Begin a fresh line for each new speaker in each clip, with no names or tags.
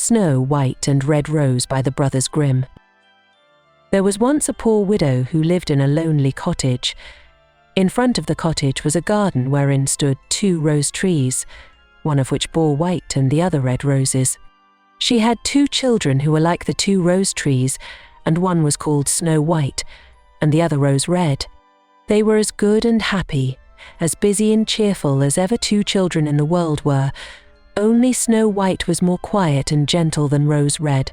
Snow White and Red Rose by the Brothers Grimm. There was once a poor widow who lived in a lonely cottage. In front of the cottage was a garden wherein stood 2 rose trees, one of which bore white and the other red roses. She had 2 children who were like the 2 rose trees, and one was called Snow White, and the other Rose Red. They were as good and happy, as busy and cheerful as ever 2 children in the world were, only Snow White was more quiet and gentle than Rose Red.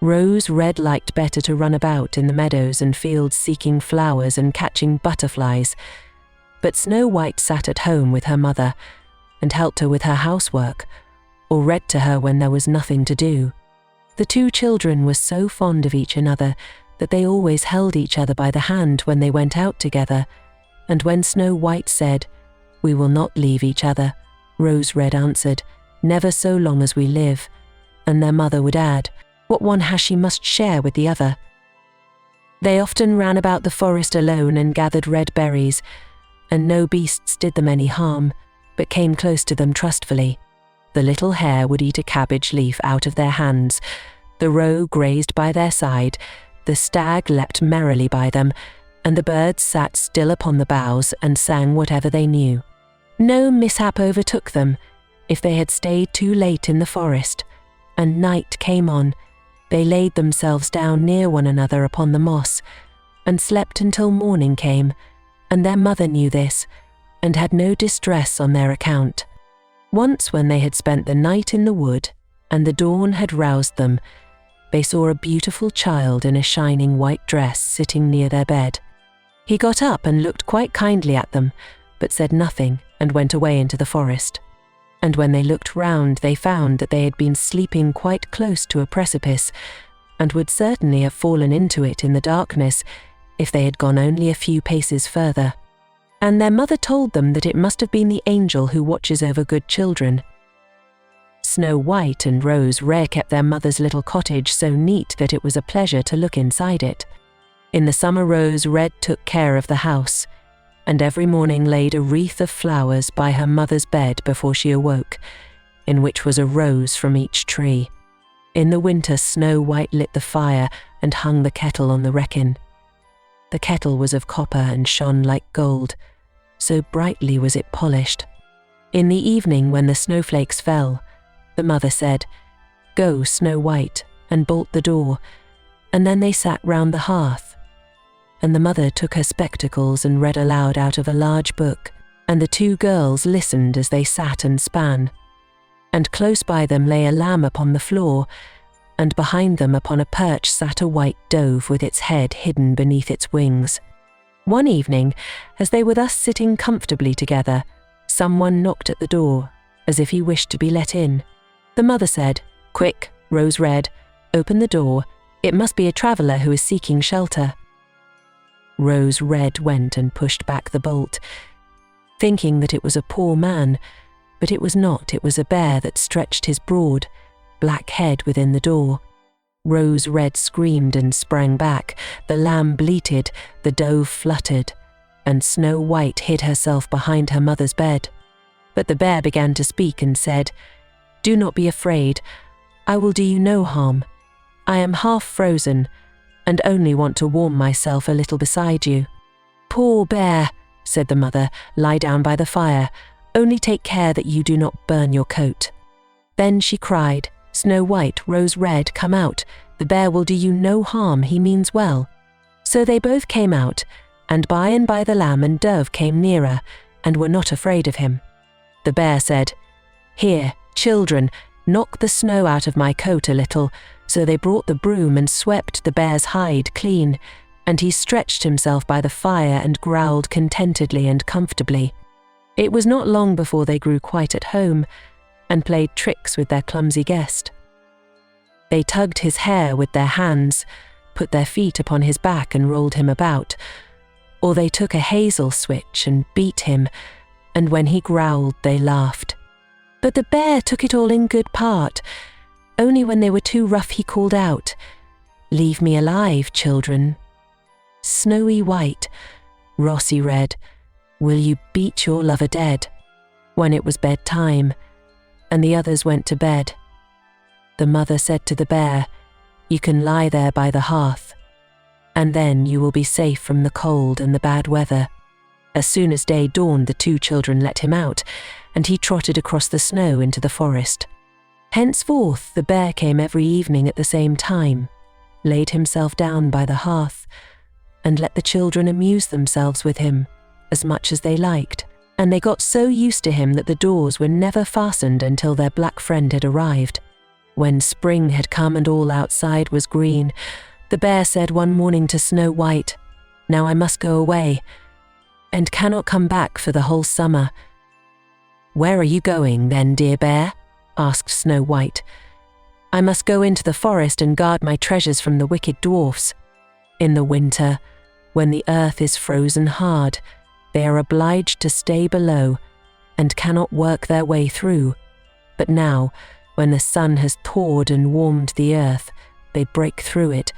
Rose Red liked better to run about in the meadows and fields seeking flowers and catching butterflies, but Snow White sat at home with her mother and helped her with her housework, or read to her when there was nothing to do. The 2 children were so fond of each another that they always held each other by the hand when they went out together, and when Snow White said, "We will not leave each other," Rose Red answered, "Never so long as we live," and their mother would add, "What one has she must share with the other." They often ran about the forest alone and gathered red berries, and no beasts did them any harm, but came close to them trustfully. The little hare would eat a cabbage leaf out of their hands, the roe grazed by their side, the stag leapt merrily by them, and the birds sat still upon the boughs and sang whatever they knew. No mishap overtook them if they had stayed too late in the forest, and night came on. They laid themselves down near one another upon the moss, and slept until morning came, and their mother knew this, and had no distress on their account. Once when they had spent the night in the wood, and the dawn had roused them, they saw a beautiful child in a shining white dress sitting near their bed. He got up and looked quite kindly at them, but said nothing, and went away into the forest. And when they looked round, they found that they had been sleeping quite close to a precipice, and would certainly have fallen into it in the darkness if they had gone only a few paces further. And their mother told them that it must have been the angel who watches over good children. Snow White and Rose Red kept their mother's little cottage so neat that it was a pleasure to look inside it. In the summer, Rose Red took care of the house, and every morning laid a wreath of flowers by her mother's bed before she awoke, in which was a rose from each tree. In the winter, Snow White lit the fire and hung the kettle on the wrekin. The kettle was of copper and shone like gold, so brightly was it polished. In the evening, when the snowflakes fell, the mother said, "Go, Snow White, and bolt the door," and then they sat round the hearth. And the mother took her spectacles and read aloud out of a large book, and the 2 girls listened as they sat and span. And close by them lay a lamb upon the floor, and behind them upon a perch sat a white dove with its head hidden beneath its wings. One evening, as they were thus sitting comfortably together, someone knocked at the door, as if he wished to be let in. The mother said, "Quick, Rose Red, open the door. It must be a traveller who is seeking shelter." Rose Red went and pushed back the bolt, thinking that it was a poor man, but it was not. It was a bear that stretched his broad, black head within the door. Rose Red screamed and sprang back, the lamb bleated, the dove fluttered, and Snow White hid herself behind her mother's bed. But the bear began to speak and said, "Do not be afraid. I will do you no harm. I am half frozen, and only want to warm myself a little beside you." "Poor bear," said the mother, "lie down by the fire. Only take care that you do not burn your coat." Then she cried, "Snow White, Rose Red, come out. The bear will do you no harm. He means well." So they both came out, and by the lamb and dove came nearer, and were not afraid of him. The bear said, "Here, children, knock the snow out of my coat a little." So they brought the broom and swept the bear's hide clean, and he stretched himself by the fire and growled contentedly and comfortably. It was not long before they grew quite at home, and played tricks with their clumsy guest. They tugged his hair with their hands, put their feet upon his back and rolled him about, or they took a hazel switch and beat him, and when he growled they laughed. But the bear took it all in good part. Only when they were too rough he called out, "Leave me alive, children. Snowy White, Rosy Red, will you beat your lover dead?" When it was bedtime, and the others went to bed, the mother said to the bear, "You can lie there by the hearth, and then you will be safe from the cold and the bad weather." As soon as day dawned, the two children let him out, and he trotted across the snow into the forest. Henceforth, the bear came every evening at the same time, laid himself down by the hearth, and let the children amuse themselves with him as much as they liked, and they got so used to him that the doors were never fastened until their black friend had arrived. When spring had come and all outside was green, the bear said one morning to Snow White, "Now I must go away, and cannot come back for the whole summer." "Where are you going then, dear bear?" asked Snow White. "I must go into the forest and guard my treasures from the wicked dwarfs. In the winter, when the earth is frozen hard, they are obliged to stay below and cannot work their way through. But now, when the sun has thawed and warmed the earth, they break through it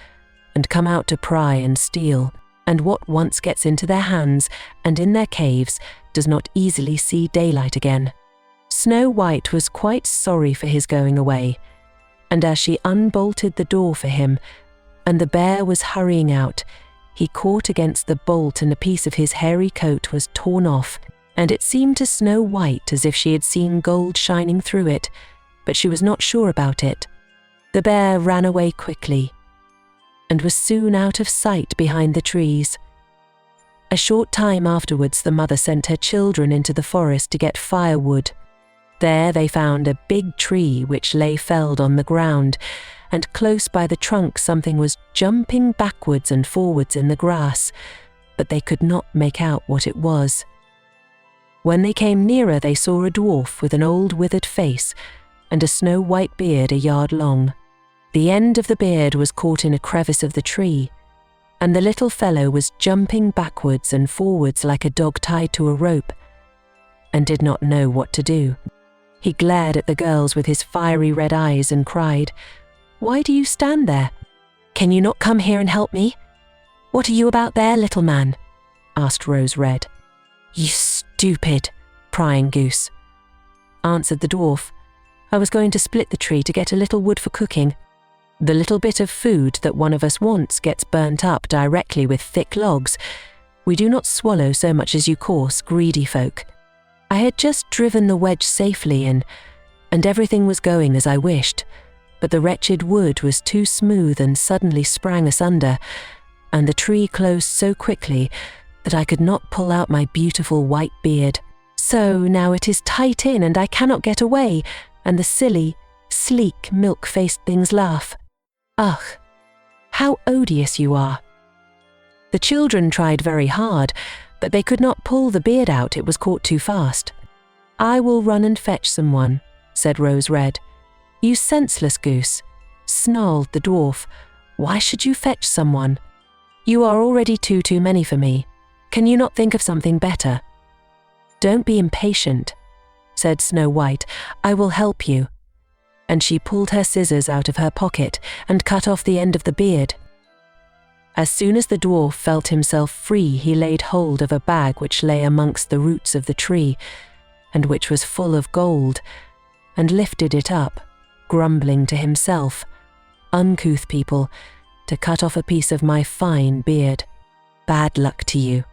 and come out to pry and steal, and what once gets into their hands and in their caves does not easily see daylight again." Snow White was quite sorry for his going away, and as she unbolted the door for him, and the bear was hurrying out, he caught against the bolt and a piece of his hairy coat was torn off, and it seemed to Snow White as if she had seen gold shining through it, but she was not sure about it. The bear ran away quickly, and was soon out of sight behind the trees. A short time afterwards, the mother sent her children into the forest to get firewood. There they found a big tree which lay felled on the ground, and close by the trunk something was jumping backwards and forwards in the grass, but they could not make out what it was. When they came nearer, they saw a dwarf with an old withered face and a snow-white beard a yard long. The end of the beard was caught in a crevice of the tree, and the little fellow was jumping backwards and forwards like a dog tied to a rope, and did not know what to do. He glared at the girls with his fiery red eyes and cried, "Why do you stand there? Can you not come here and help me?" "What are you about there, little man?" asked Rose Red. "You stupid, prying goose," answered the dwarf. "I was going to split the tree to get a little wood for cooking. The little bit of food that one of us wants gets burnt up directly with thick logs. We do not swallow so much as you coarse, greedy folk. I had just driven the wedge safely in, and everything was going as I wished, but the wretched wood was too smooth and suddenly sprang asunder, and the tree closed so quickly that I could not pull out my beautiful white beard. So now it is tight in and I cannot get away, and the silly, sleek, milk-faced things laugh. Ugh, how odious you are." The children tried very hard, but they could not pull the beard out, it was caught too fast. "I will run and fetch someone," said Rose Red. "You senseless goose," snarled the dwarf. "Why should you fetch someone? You are already too many for me. Can you not think of something better?" "Don't be impatient," said Snow White. "I will help you." And she pulled her scissors out of her pocket and cut off the end of the beard. As soon as the dwarf felt himself free, he laid hold of a bag which lay amongst the roots of the tree, and which was full of gold, and lifted it up, grumbling to himself, "Uncouth people, to cut off a piece of my fine beard. Bad luck to you."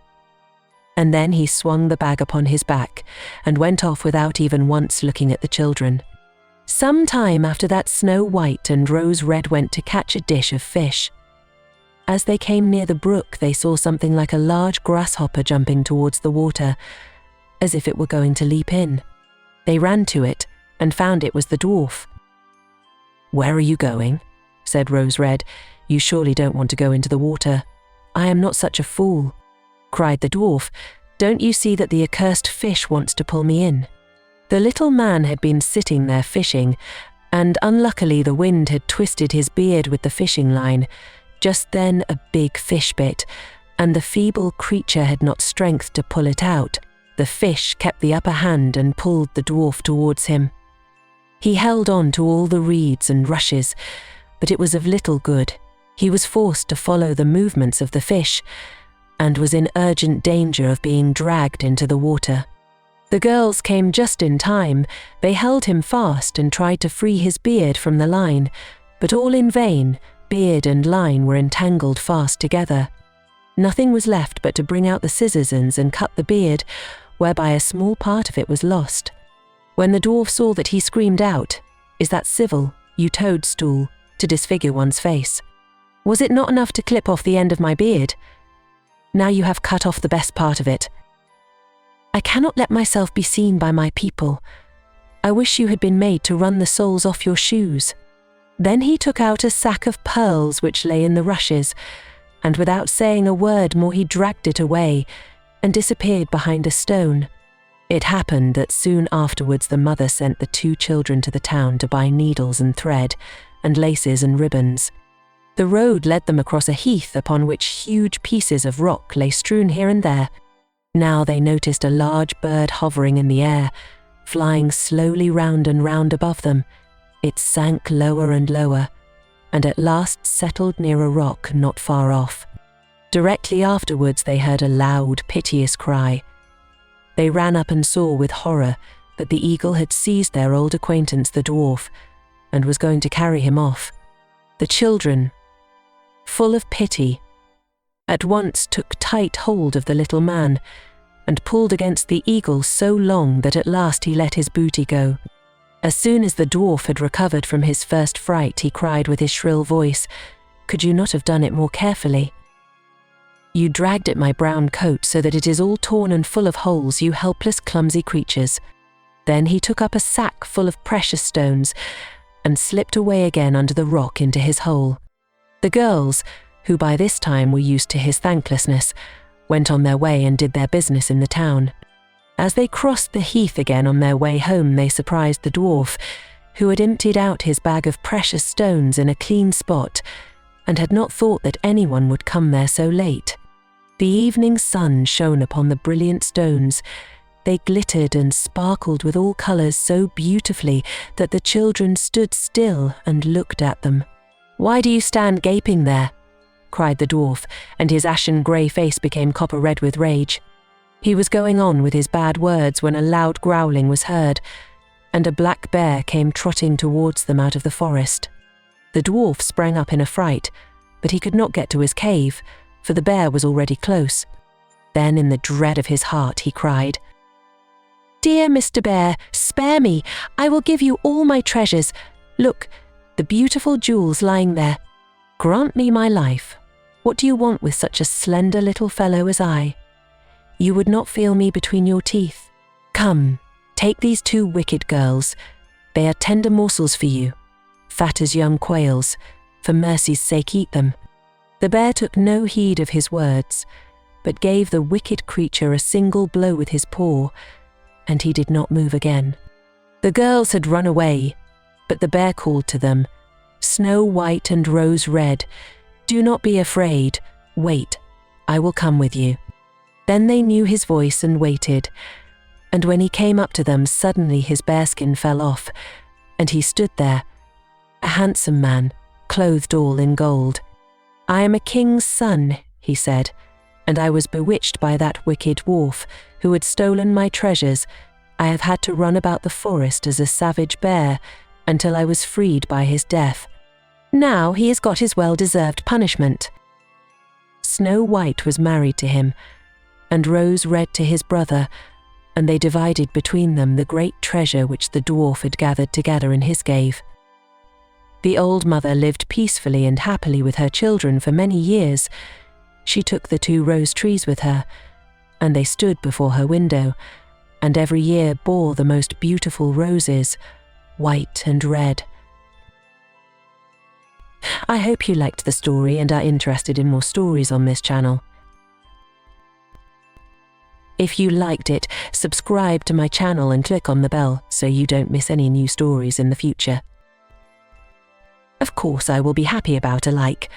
And then he swung the bag upon his back, and went off without even once looking at the children. Some time after that, Snow White and Rose Red went to catch a dish of fish. As they came near the brook, they saw something like a large grasshopper jumping towards the water, as if it were going to leap in. They ran to it and found it was the dwarf. "Where are you going?" said Rose Red. "You surely don't want to go into the water." "I am not such a fool," cried the dwarf. "Don't you see that the accursed fish wants to pull me in?" The little man had been sitting there fishing, and unluckily the wind had twisted his beard with the fishing line. Just then a big fish bit, and the feeble creature had not strength to pull it out. The fish kept the upper hand and pulled the dwarf towards him. He held on to all the reeds and rushes, but it was of little good. He was forced to follow the movements of the fish, and was in urgent danger of being dragged into the water. The girls came just in time. They held him fast and tried to free his beard from the line, but all in vain. Beard and line were entangled fast together. Nothing was left but to bring out the scissors and cut the beard, whereby a small part of it was lost. When the dwarf saw that, he screamed out, "Is that civil, you toadstool, to disfigure one's face? Was it not enough to clip off the end of my beard? Now you have cut off the best part of it. I cannot let myself be seen by my people. I wish you had been made to run the soles off your shoes." Then he took out a sack of pearls which lay in the rushes, and without saying a word more he dragged it away and disappeared behind a stone. It happened that soon afterwards the mother sent the 2 children to the town to buy needles and thread, and laces and ribbons. The road led them across a heath upon which huge pieces of rock lay strewn here and there. Now they noticed a large bird hovering in the air, flying slowly round and round above them. It sank lower and lower, and at last settled near a rock not far off. Directly afterwards they heard a loud, piteous cry. They ran up and saw with horror that the eagle had seized their old acquaintance the dwarf, and was going to carry him off. The children, full of pity, at once took tight hold of the little man, and pulled against the eagle so long that at last he let his booty go. As soon as the dwarf had recovered from his first fright, he cried with his shrill voice, "Could you not have done it more carefully? You dragged at my brown coat so that it is all torn and full of holes, you helpless, clumsy creatures." Then he took up a sack full of precious stones and slipped away again under the rock into his hole. The girls, who by this time were used to his thanklessness, went on their way and did their business in the town. As they crossed the heath again on their way home, they surprised the dwarf, who had emptied out his bag of precious stones in a clean spot, and had not thought that anyone would come there so late. The evening sun shone upon the brilliant stones. They glittered and sparkled with all colours so beautifully that the children stood still and looked at them. "Why do you stand gaping there?" cried the dwarf, and his ashen grey face became copper red with rage. He was going on with his bad words when a loud growling was heard, and a black bear came trotting towards them out of the forest. The dwarf sprang up in a fright, but he could not get to his cave, for the bear was already close. Then, in the dread of his heart, he cried, "Dear Mr. Bear, spare me! I will give you all my treasures. Look, the beautiful jewels lying there. Grant me my life. What do you want with such a slender little fellow as I? You would not feel me between your teeth. Come, take these 2 wicked girls. They are tender morsels for you, fat as young quails. For mercy's sake, eat them." The bear took no heed of his words, but gave the wicked creature a single blow with his paw, and he did not move again. The girls had run away, but the bear called to them, "Snow White and Rose Red, do not be afraid. Wait, I will come with you." Then they knew his voice and waited, and when he came up to them, suddenly his bearskin fell off, and he stood there, a handsome man, clothed all in gold. "I am a king's son," he said, "and I was bewitched by that wicked dwarf who had stolen my treasures. I have had to run about the forest as a savage bear until I was freed by his death. Now he has got his well-deserved punishment." Snow White was married to him, and Rose Red to his brother, and they divided between them the great treasure which the dwarf had gathered together in his cave. The old mother lived peacefully and happily with her children for many years. She took the 2 rose trees with her, and they stood before her window, and every year bore the most beautiful roses, white and red. I hope you liked the story and are interested in more stories on this channel. If you liked it, subscribe to my channel and click on the bell so you don't miss any new stories in the future. Of course, I will be happy about a like.